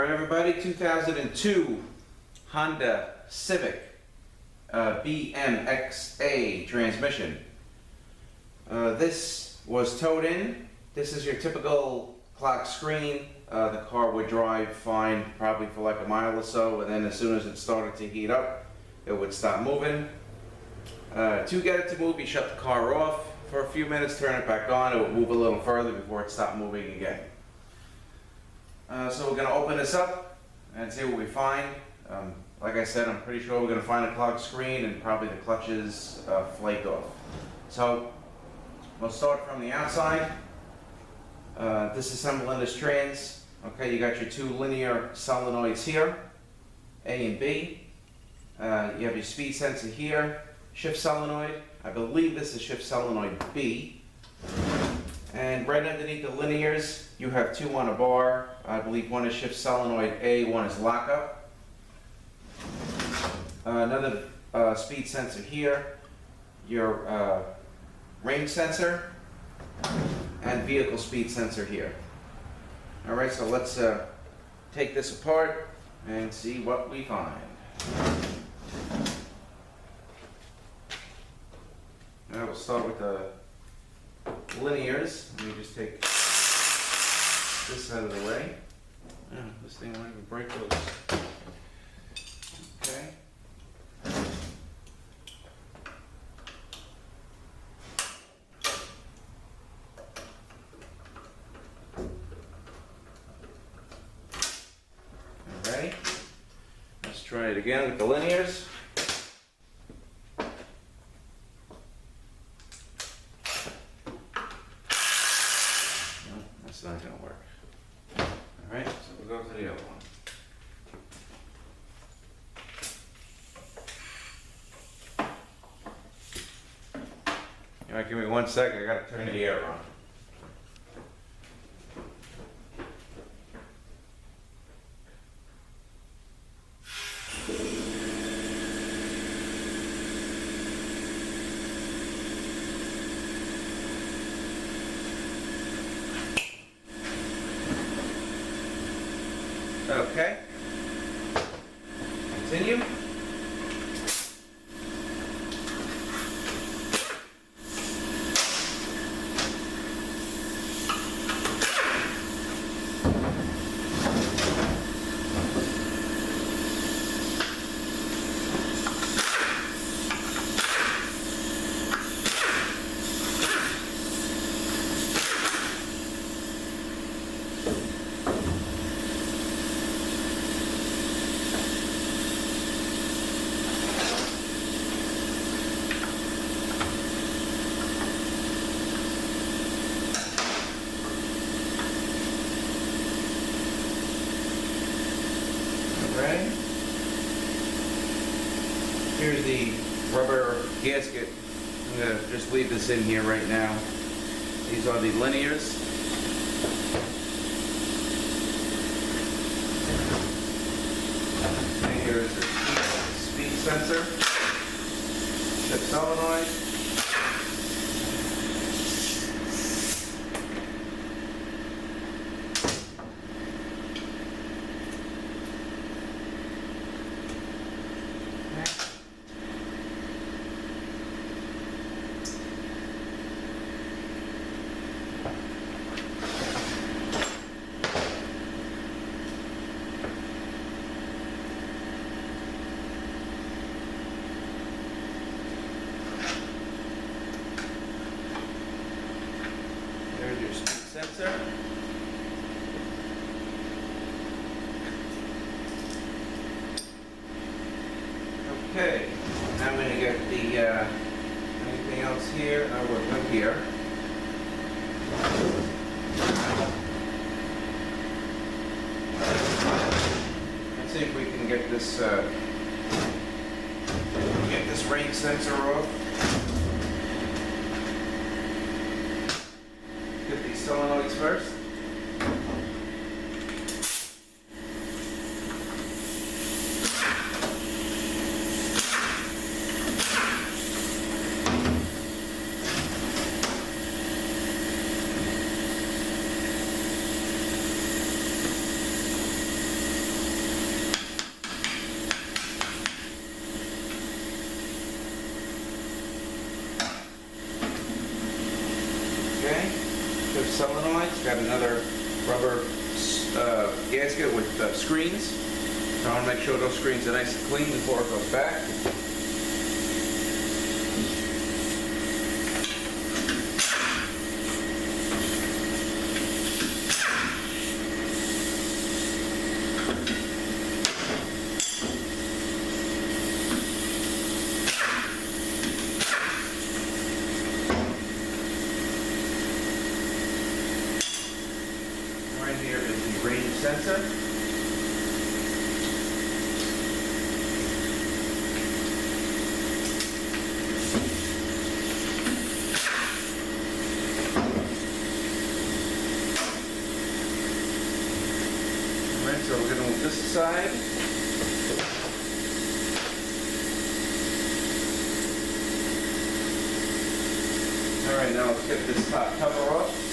Alright everybody, 2002 Honda Civic Bmxa transmission. This was towed in. This is your typical clock screen. The car would drive fine probably for like a mile or so, and then as soon as it started to heat up, it would stop moving. To get it to move, you shut the car off for a few minutes, turn it back on, it would move a little further before it stopped moving again. So we're going to open this up and see what we find. Like I said, I'm pretty sure we're going to find a clogged screen and probably the clutches flaked off. So we'll start from the outside. Disassembling this trans. Okay, you got your two linear solenoids here, A and B. You have your speed sensor here, shift solenoid. I believe this is shift solenoid B. And right underneath the linears, you have two on a bar. I believe one is shift solenoid A, one is lockup. Another speed sensor here, your range sensor, and vehicle speed sensor here. Alright, so let's take this apart and see what we find. Now we'll start with the linears. Let me just take this out of the way. Oh, this thing won't even break those. Okay. Alright. Let's try it again with the linears. It's not going to work. Alright, so we'll go to the other one. Alright, give me 1 second, I got to turn the air on. Okay. Continue. Right. Here's the rubber gasket. I'm going to just leave this in here right now. These are the linears. And here's the speed sensor, shift solenoid. There's your speed sensor. Okay, now I'm going to get the anything else here. I will go here. Let's see if we can get this range sensor off. Get these solenoids first. solenoids. Got another rubber gasket with screens. So I want to make sure those screens are nice and clean before it goes back. Here is the range sensor. Alright, so we're going to move this aside. Alright, now let's get this top cover off.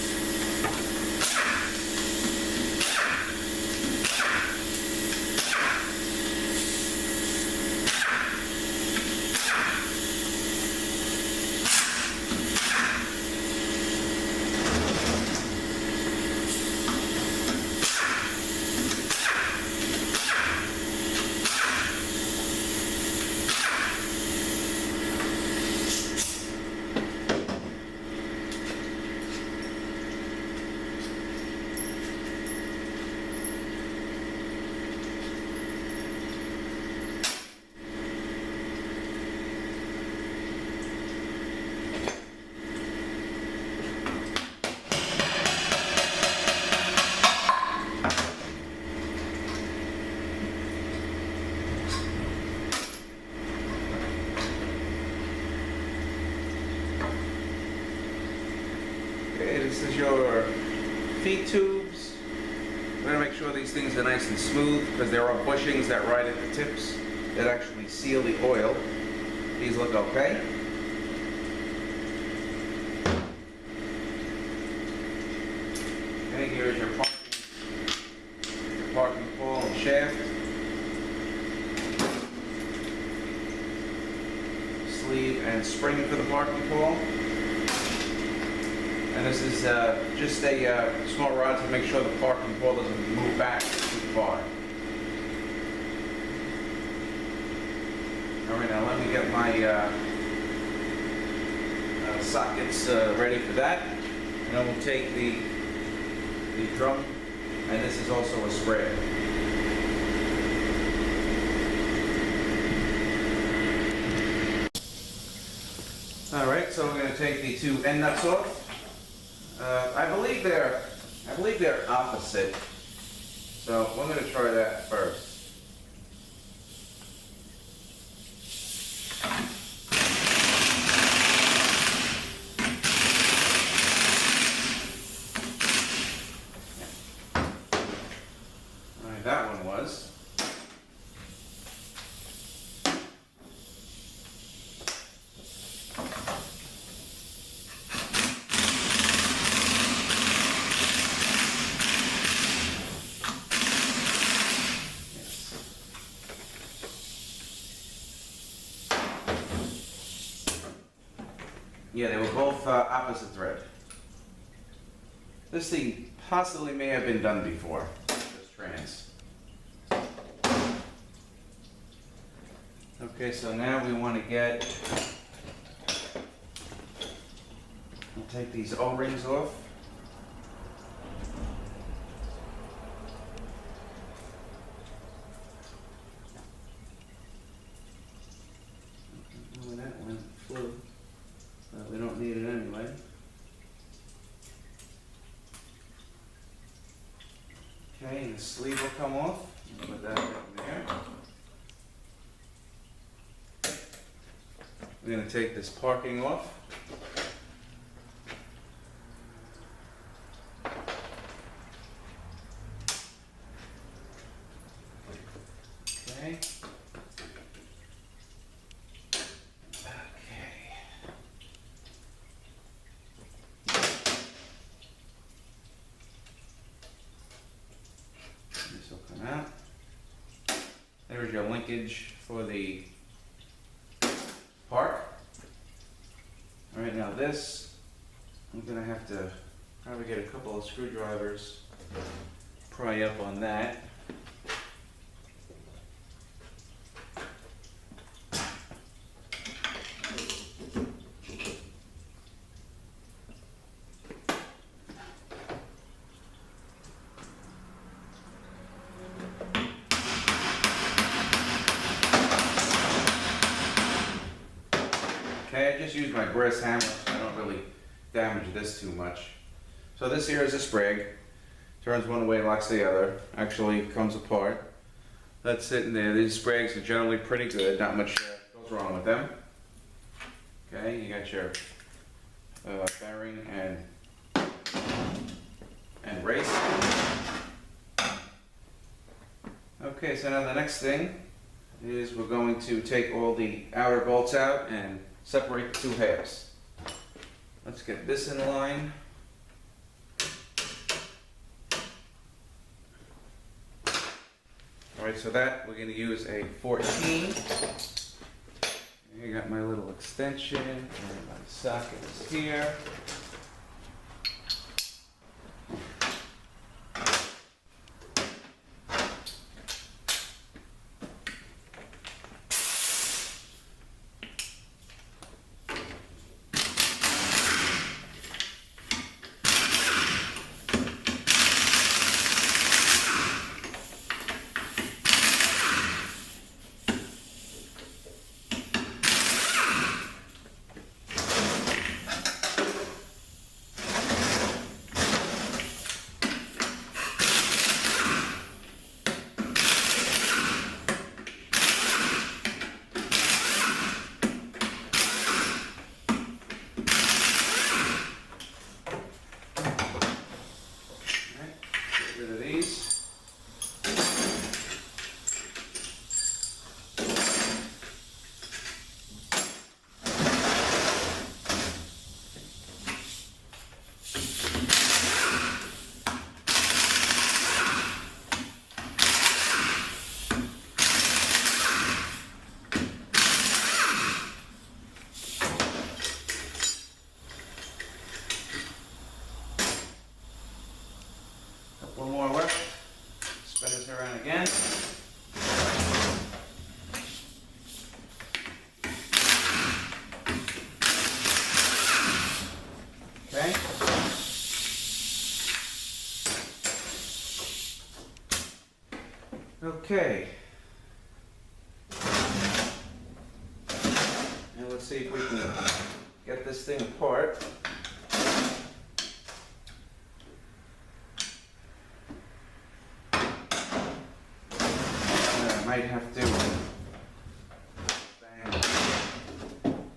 Okay, this is your feed tubes. We're going to make sure these things are nice and smooth because there are bushings that ride at the tips that actually seal the oil. These look okay. Okay, here's your parking pole and shaft. Sleeve and spring for the parking pole. And this is just a small rod to make sure the parking pole doesn't move back too far. Alright, now let me get my sockets ready for that. And then we'll take the drum, and this is also a spread. Alright, so we're going to take the two end nuts off. I believe they're opposite, so we're going to try that first. All right, that one was. Yeah, they were both opposite thread. This thing possibly may have been done before, this trans. Okay, so now we want to we'll take these O-rings off. Oh, that one flew. We don't need it anyway. Okay, and the sleeve will come off. Put that in there. We're going to take this parking off. Okay. Out. There's your linkage for the park. Alright, now this, I'm going to have to Probably get a couple of screwdrivers, pry up on that. Okay, I just use my brass hammer, so I don't really damage this too much. So this here is a sprig. Turns one way, locks the other. Actually comes apart. That's sitting there. These sprigs are generally pretty good. Not much goes wrong with them. Okay, you got your bearing and race. Okay, so now the next thing is we're going to take all the outer bolts out and separate the two halves. Let's get this in line. Alright, so that we're going to use a 14. I got my little extension and my socket is here. One more left. Spin this around again. Okay. Okay. And let's see if we can get this thing apart. Might have to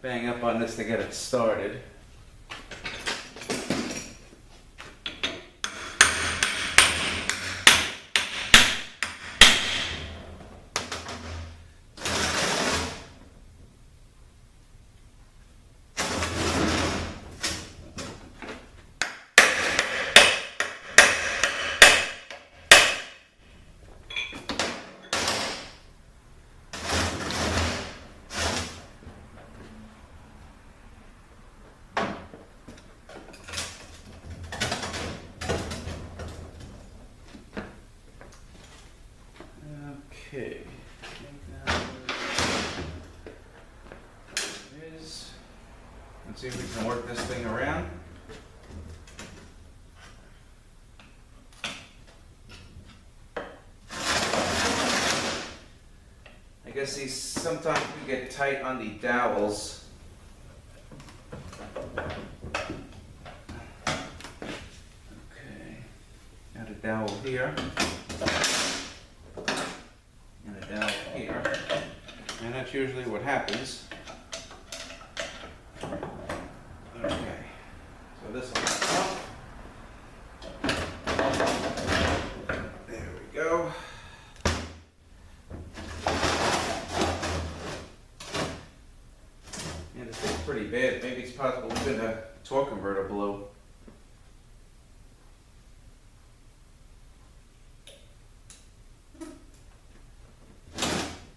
bang up on this to get it started. Okay. Let's see if we can work this thing around. I guess these sometimes we get tight on the dowels. Okay. Got a dowel here. And a dowel here. And that's usually what happens. Okay, so this will come up. There we go. And this thing's pretty bad. Maybe it's possible even a torque converter blew.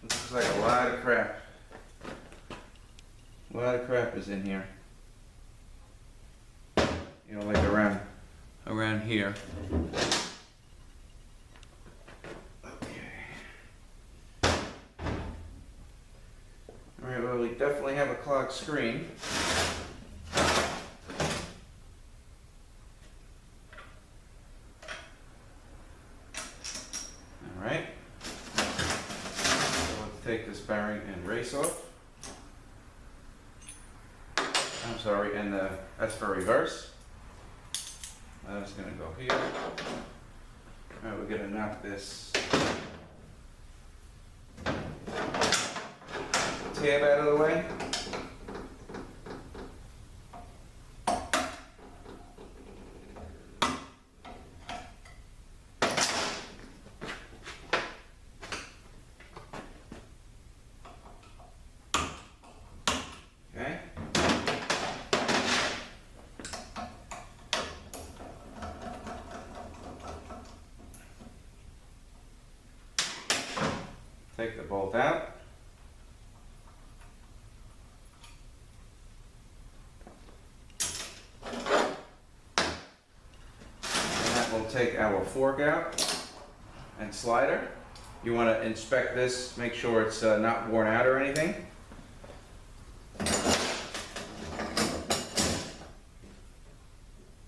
This looks like a lot of crap. A lot of crap is in here. You know, like around around here. Okay. Alright, well, we definitely have a clogged screen. Alright. So let's take this bearing and race off. I'm sorry, and that's for reverse. That's going to go here. Alright, we're going to knock this tab out of the way. Okay. Take the bolt out. And that will take our fork out and slider. You want to inspect this, make sure it's not worn out or anything.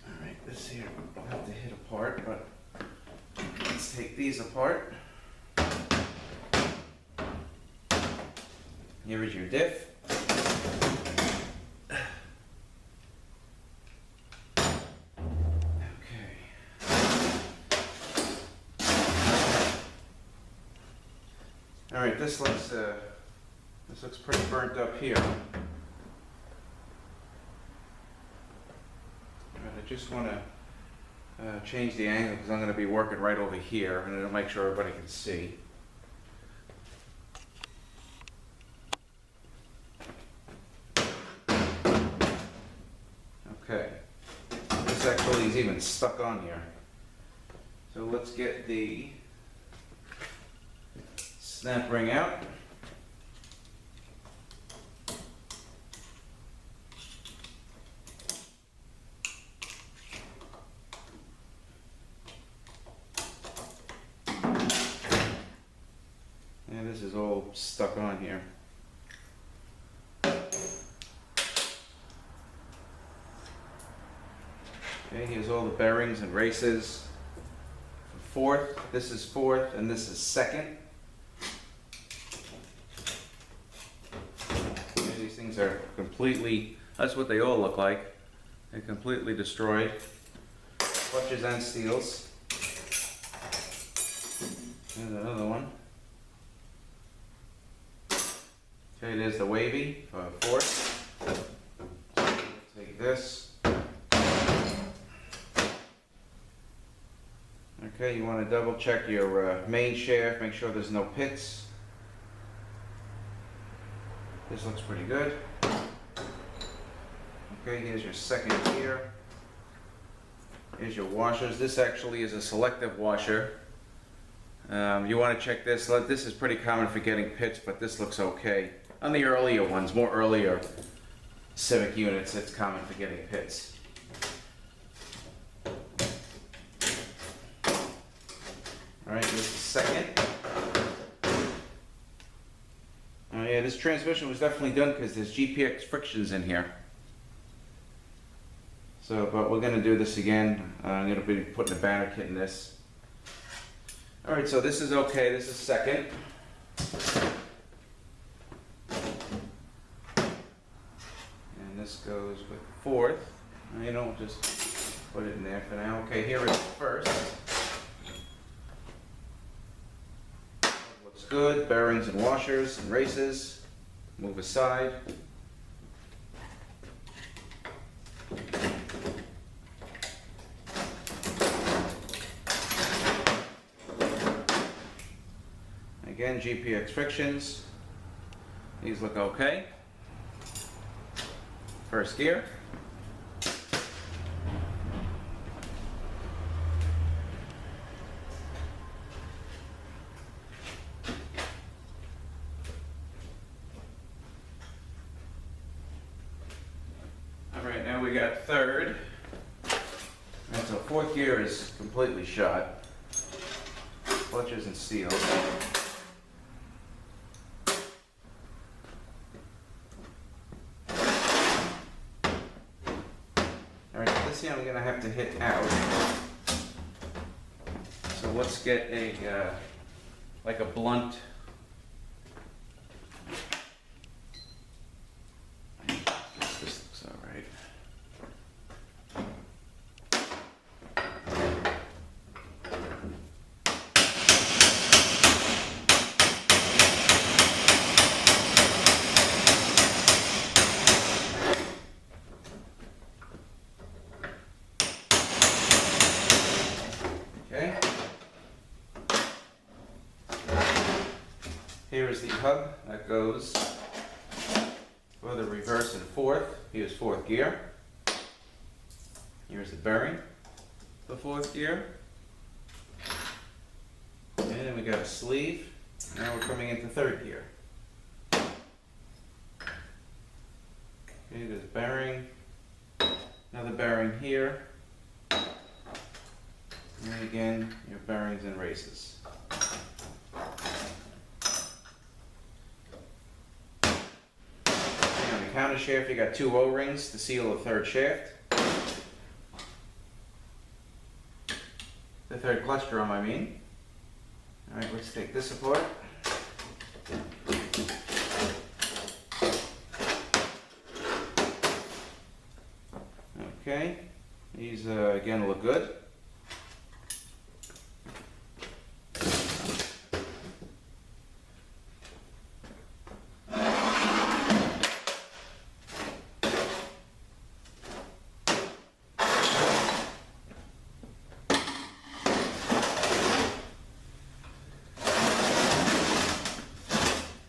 Alright, this here will have to hit apart, but let's take these apart. Here is your diff. Okay. All right, this looks pretty burnt up here. All right, I just want to change the angle because I'm going to be working right over here, and it'll make sure everybody can see. Okay, this actually is even stuck on here. So let's get the snap ring out. And this is all stuck on here. Okay, here's all the bearings and races. Fourth, this is fourth, and this is second. Okay, these things are completely, that's what they all look like. They're completely destroyed. Clutches and steels. There's another one. Okay, there's the wavy for fourth. Take this. Okay, you want to double check your main shaft, make sure there's no pits. This looks pretty good. Okay, here's your second gear. Here's your washers. This actually is a selective washer. You want to check this. This is pretty common for getting pits, but this looks okay. On the earlier ones, more earlier Civic units, it's common for getting pits. Alright, here's the second. Oh yeah, this transmission was definitely done because there's GPX frictions in here. So, but we're going to do this again. I'm going to be putting a banner kit in this. Alright, so this is okay. This is second. And this goes with fourth. You know, just put it in there for now. Okay, here is first. Looks good. Bearings and washers and races. Move aside. Again, GPX frictions. These look okay. First gear. All right, now we got third. And so fourth gear is completely shot. Clutch isn't sealed. Alright, this here I'm going to have to hit out. So let's get a, like a blunt. This looks alright. Okay. Here is the hub that goes for the reverse and fourth. Here's fourth gear. Here's the bearing, the fourth gear. And then we got a sleeve. Now we're coming into third gear. Okay, there's bearing. Another bearing here. And again, your bearings and races. On the counter shaft, you got 2 O-rings to seal the third shaft. The third clutch drum, I mean. Alright, let's take this apart. Okay, these again look good.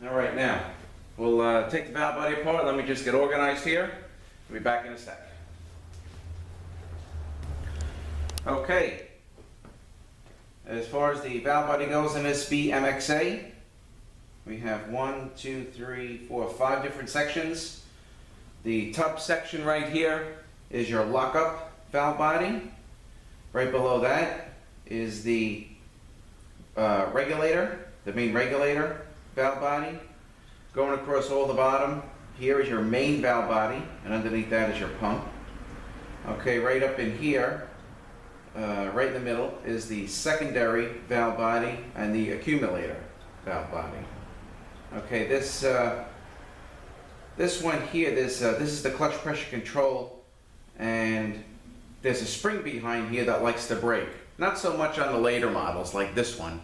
Alright, now we'll take the valve body apart. Let me just get organized here. We'll be back in a sec. Okay, as far as the valve body goes in this Bmxa, we have 1, 2, 3, 4, 5 different sections. The top section right here is your lockup valve body. Right below that is the regulator, the main regulator valve body. Going across all the bottom, here is your main valve body, and underneath that is your pump. Okay, right up in here, right in the middle, is the secondary valve body and the accumulator valve body. Okay, this one here, this is the clutch pressure control, and there's a spring behind here that likes to break. Not so much on the later models like this one,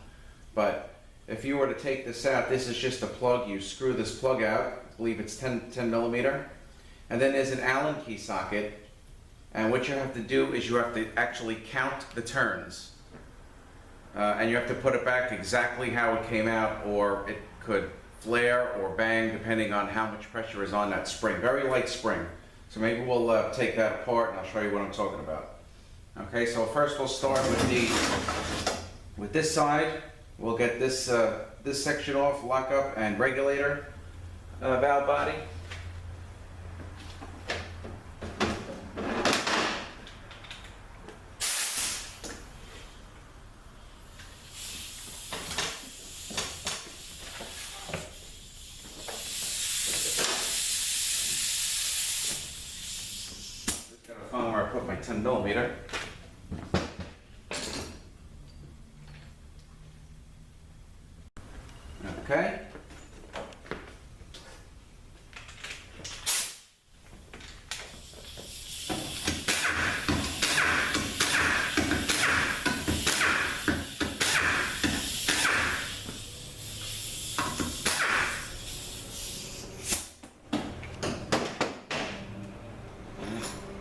but if you were to take this out, this is just a plug. You screw this plug out, I believe it's 10 millimeter, and then there's an Allen key socket, and what you have to do is you have to actually count the turns, and you have to put it back exactly how it came out, or it could flare or bang depending on how much pressure is on that spring. Very light spring. So maybe we'll take that apart and I'll show you what I'm talking about. Okay, so first we'll start with this side. We'll get this this section off, lockup and regulator valve body. Just gotta find where I put my 10 millimeter. Okay.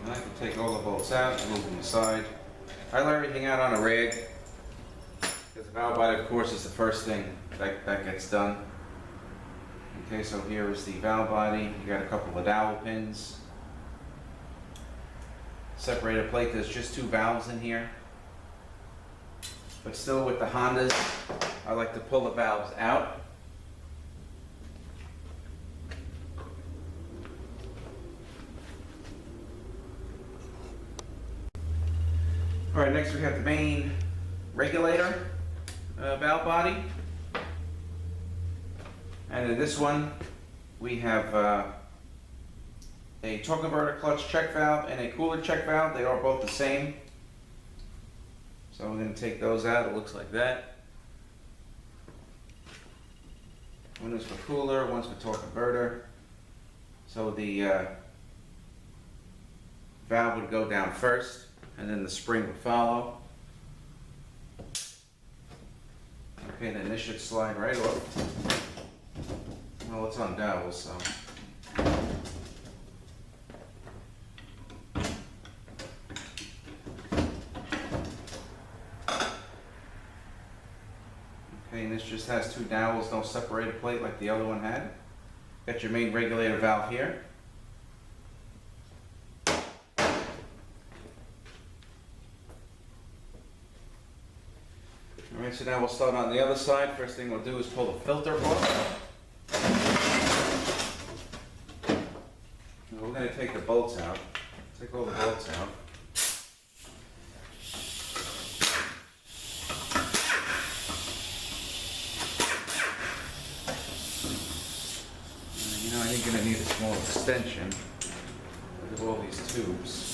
I can take all the bolts out, move them aside. I let everything out on a rag, because the valve body, of course, is the first thing that gets done. Okay, so here is the valve body. You got a couple of dowel pins. Separator plate, there's just 2 valves in here. But still with the Hondas, I like to pull the valves out. All right, next we have the main regulator valve body. And in this one, we have a torque converter clutch check valve and a cooler check valve. They are both the same. So we're going to take those out. It looks like that. One is for cooler, one's for torque converter. So the valve would go down first, and then the spring would follow. Okay, then this should slide right off. Well, it's on dowels, so. Okay, and this just has two dowels, no separated plate like the other one had. Got your main regulator valve here. Alright, so now we'll start on the other side. First thing we'll do is pull the filter off. Now we're going to take the bolts out. Take all the bolts out. You know, I think you're going to need a small extension. Look at all these tubes.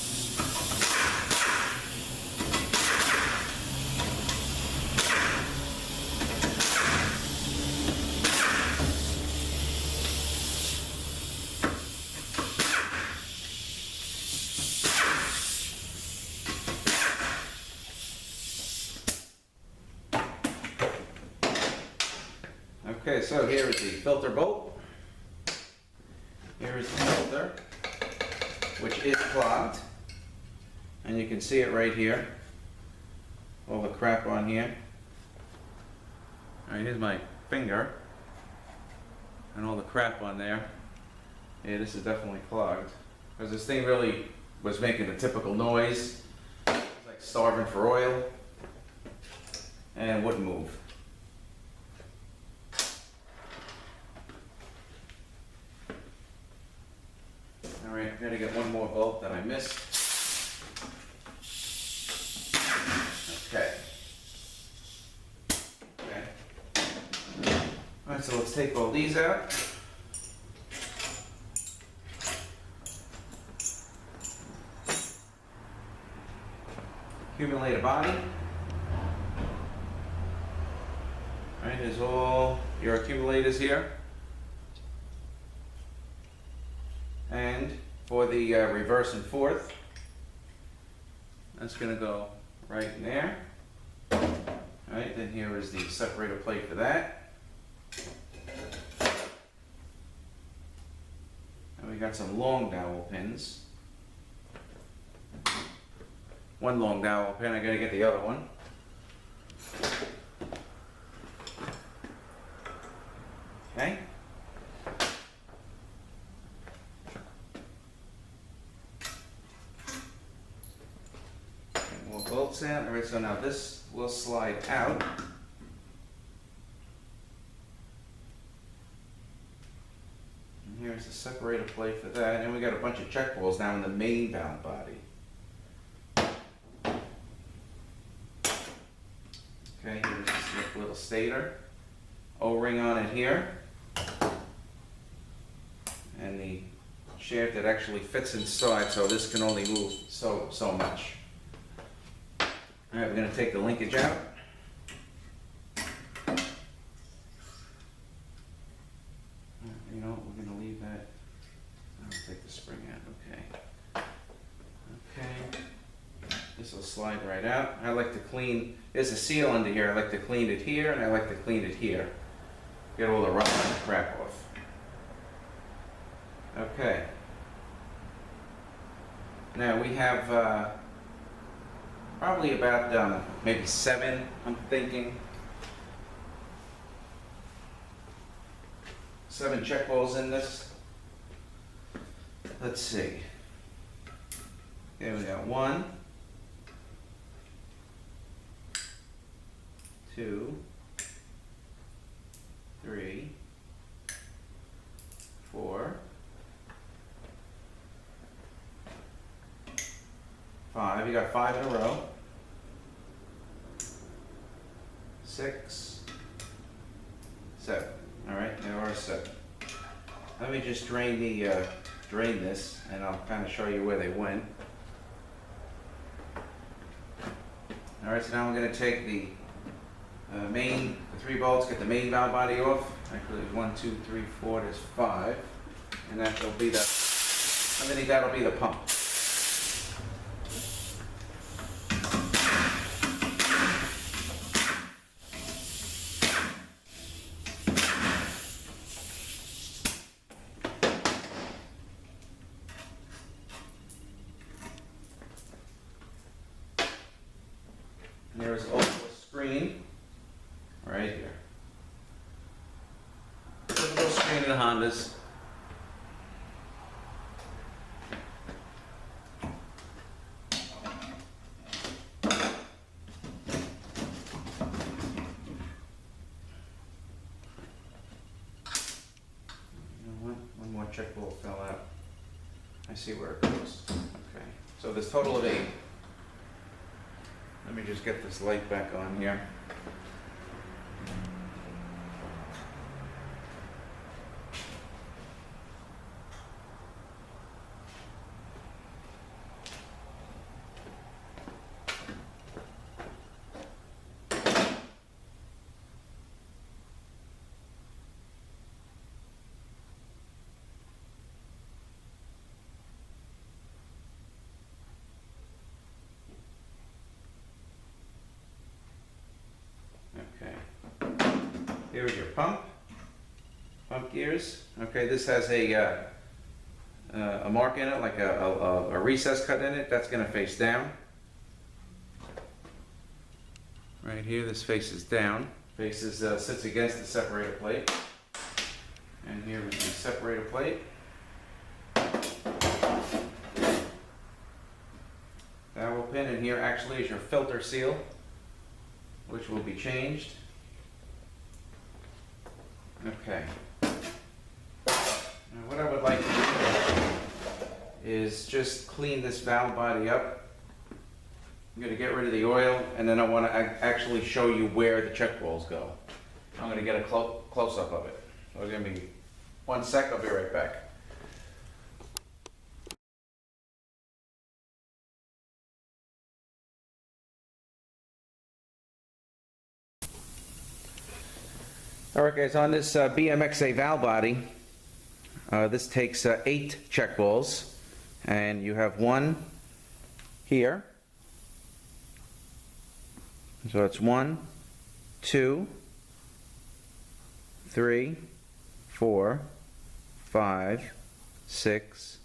Okay, so here is the filter bolt. Here is the filter, which is clogged. And you can see it right here. All the crap on here. Alright, here's my finger. And all the crap on there. Yeah, this is definitely clogged. Because this thing really was making a typical noise. It's like starving for oil. And wouldn't move. Alright, I'm gonna get one more bolt that I missed. Okay. Alright, so let's take all these out. Accumulator body. Alright, there's all your accumulators here. And for the reverse and fourth, that's going to go right in there. Alright, then here is the separator plate for that. And we got some long dowel pins. One long dowel pin, I got to get the other one. Okay. Bolts in. Alright, so now this will slide out. And here's the separator plate for that. And we got a bunch of check balls down in the main valve body. Okay, here's this little stator. O-ring on it here. And the shaft that actually fits inside, so this can only move so much. Alright, we're going to take the linkage out. You know, we're going to leave that. I'll take the spring out, okay. Okay. This will slide right out. I like to clean, there's a seal under here. I like to clean it here, and I like to clean it here. Get all the rust and the crap off. Okay. Now we have probably about maybe 7, I'm thinking. 7 check balls in this. Let's see. Okay, we got 1, 2, 3, 4, 5. You got 5 in a row. 6, 7. All right, there are 7. Let me just drain this, and I'll kind of show you where they went. All right, so now I'm going to take the the 3 bolts, get the main valve body off. Actually, there's 1, 2, 3, 4, there's 5. And that'll be underneath that'll be the pump. And there is also a screen right here. Typical screen in the Hondas. One more check ball fell out. I see where it goes. Okay, so there's a total of 8. Let me just get this light back on here. Here's your pump gears. Okay, this has a mark in it, like a recess cut in it. That's going to face down. Right here, this faces down. Sits against the separator plate. And here is the separator plate. Dowel pin in here actually is your filter seal, which will be changed. Okay. Now what I would like to do is just clean this valve body up. I'm going to get rid of the oil, and then I want to actually show you where the check balls go. I'm going to get a close-up of it. So it's going to be 1 sec, I'll be right back. Alright guys, on this Bmxa valve body, this takes 8 check balls, and you have 1 here. So it's 1, 2, 3, 4, 5, 6,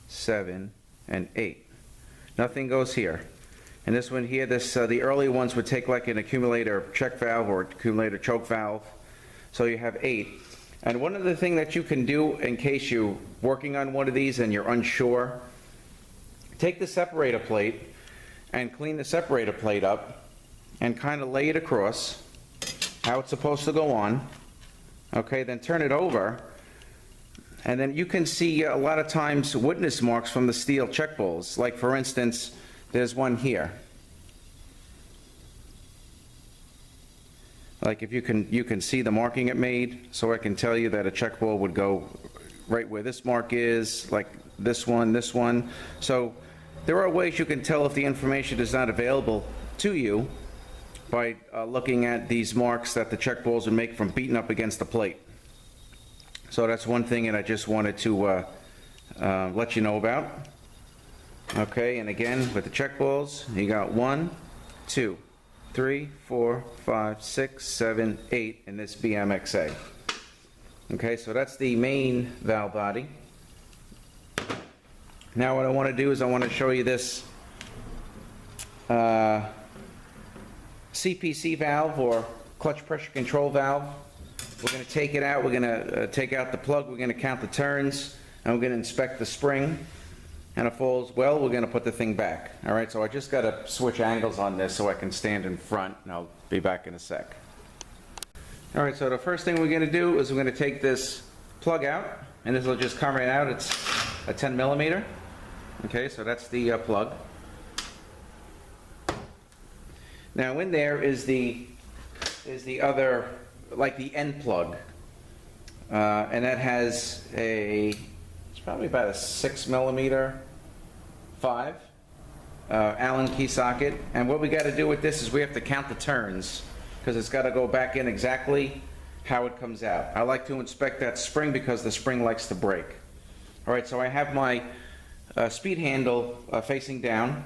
7, and 8. Nothing goes here. And this one here, the early ones would take like an accumulator check valve or accumulator choke valve. So you have 8. And one other thing that you can do in case you're working on one of these and you're unsure, take the separator plate and clean the separator plate up and kind of lay it across how it's supposed to go on. Okay, then turn it over, and then you can see a lot of times witness marks from the steel check balls. Like for instance, there's one here. Like if you can see the marking it made, so I can tell you that a check ball would go right where this mark is, like this one. So there are ways you can tell if the information is not available to you by looking at these marks that the check balls would make from beating up against the plate. So that's one thing that I just wanted to let you know about. Okay, and again with the check balls, you got 1, 2, 3, 4, 5, 6, 7, 8 in this Bmxa. Okay, so that's the main valve body. Now what I want to do is I want to show you this c.p.c valve, or clutch pressure control valve. We're going to take it out, we're going to take out the plug, we're going to count the turns, and we're going to inspect the spring. And if all's well, we're going to put the thing back. All right, so I just got to switch angles on this so I can stand in front, and I'll be back in a sec. All right, so the first thing we're going to do is we're going to take this plug out, and this will just come right out. It's a 10 millimeter. Okay, so that's the plug. Now in there is the is the other, like the end plug. And that has it's probably about a 6mm 5 Allen key socket. And what we got to do with this is we have to count the turns, because it's got to go back in exactly how it comes out. I like to inspect that spring because the spring likes to break. All right, so I have my speed handle facing down,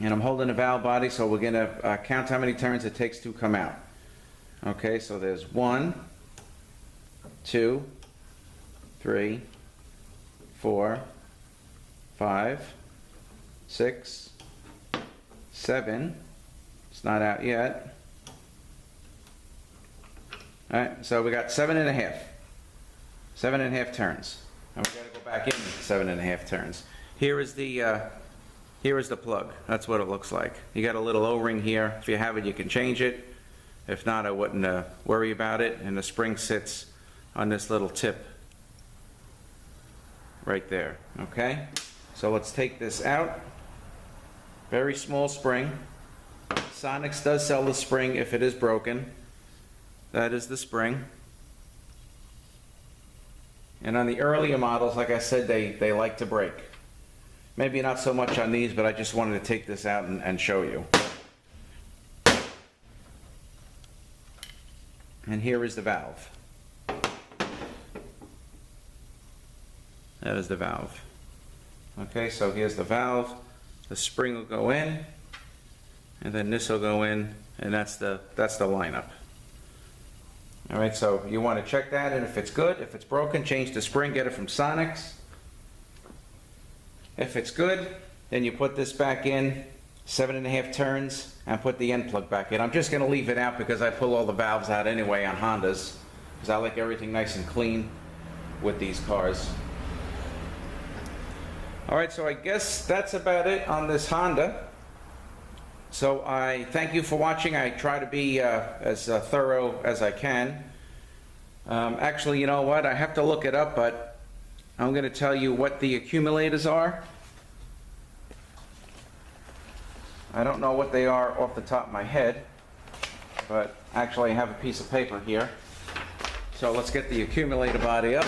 and I'm holding the valve body, so we're going to count how many turns it takes to come out. Okay, so there's 1, 2, 3, 4, 5, 6, 7. It's not out yet. All right, so we got 7.5. 7.5 turns. And we got to go back in 7.5 turns. Here is the plug. That's what it looks like. You got a little O-ring here. If you have it, you can change it. If not, I wouldn't worry about it. And the spring sits on this little tip right there. Okay? So let's take this out. Very small spring. Sonics does sell the spring if it is broken. That is the spring. And on the earlier models, like I said, they like to break. Maybe not so much on these, but I just wanted to take this out and show you. And here is the valve. That is the valve. Okay, so here's the valve. The spring will go in, and then this will go in, and that's the lineup. All right, so you want to check that, and if it's good, if it's broken, change the spring, get it from Sonics. If it's good, then you put this back in, 7.5 turns, and put the end plug back in. I'm just going to leave it out because I pull all the valves out anyway on Hondas, because I like everything nice and clean with these cars. All right, so I guess that's about it on this Honda. So I thank you for watching. I try to be as thorough as I can. Actually, you know what? I have to look it up, but I'm going to tell you what the accumulators are. I don't know what they are off the top of my head, but actually I have a piece of paper here. So let's get the accumulator body up.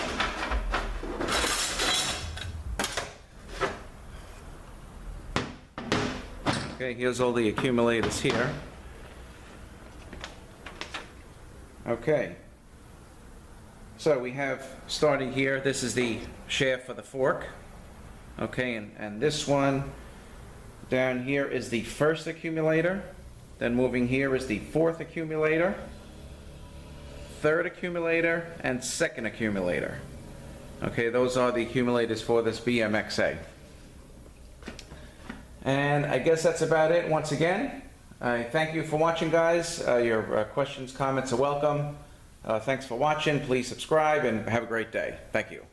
Okay, here's all the accumulators here. Okay. So we have, starting here, this is the shaft for the fork. Okay, and this one down here is the first accumulator. Then moving here is the fourth accumulator, third accumulator, and second accumulator. Okay, those are the accumulators for this Bmxa. And I guess that's about it. Once again, I thank you for watching, guys. Your questions, comments are welcome. Thanks for watching. Please subscribe and have a great day. Thank you.